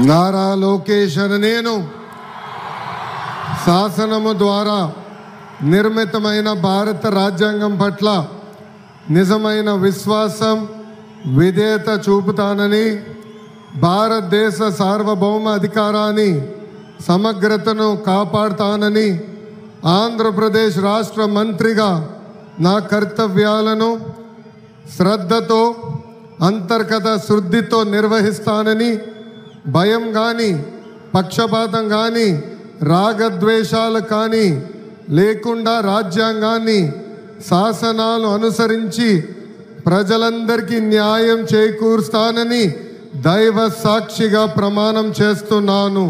నారా లోకేష్ అనే నేను శాసనము ద్వారా నిర్మితమైన భారత రాజ్యాంగం పట్ల నిజమైన విశ్వాసం విధేయత చూపుతానని, భారతదేశ సార్వభౌమ అధికారాన్ని సమగ్రతను కాపాడుతానని, ఆంధ్రప్రదేశ్ రాష్ట్ర మంత్రిగా నా కర్తవ్యాలను శ్రద్ధతో అంతర్గత శుద్ధితో నిర్వహిస్తానని, భయం కానీ పక్షపాతం కానీ రాగద్వేషాలు కానీ లేకుండా రాజ్యాంగాన్ని శాసనాలు అనుసరించి ప్రజలందరికీ న్యాయం చేకూరుస్తానని దైవ సాక్షిగా ప్రమాణం చేస్తున్నాను.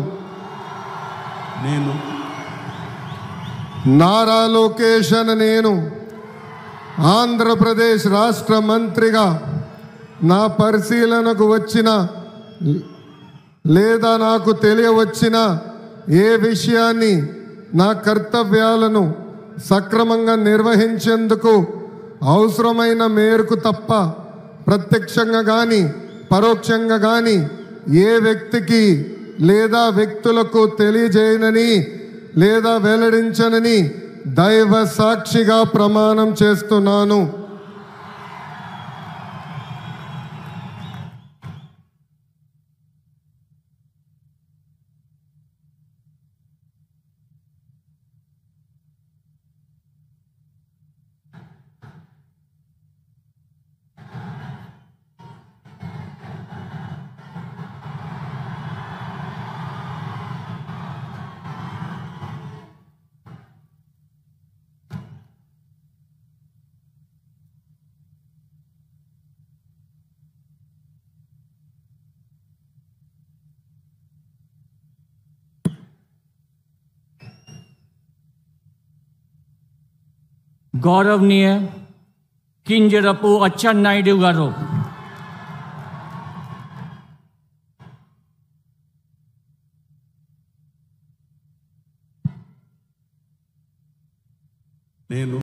నేను నారా లోకేష్ అనే నేను ఆంధ్రప్రదేశ్ రాష్ట్ర మంత్రిగా నా పరిశీలనకు వచ్చిన లేదా నాకు తెలియవచ్చిన ఏ విషయాన్ని నా కర్తవ్యాలను సక్రమంగా నిర్వహించేందుకు అవసరమైన మేరకు తప్ప ప్రత్యక్షంగా కానీ పరోక్షంగా కానీ ఏ వ్యక్తికి లేదా వ్యక్తులకు తెలియజేయనని లేదా వెల్లడించనని దైవ సాక్షిగా ప్రమాణం చేస్తున్నాను. गौरवनीय किंजरपु अच्चन्नायुडु गारू నేను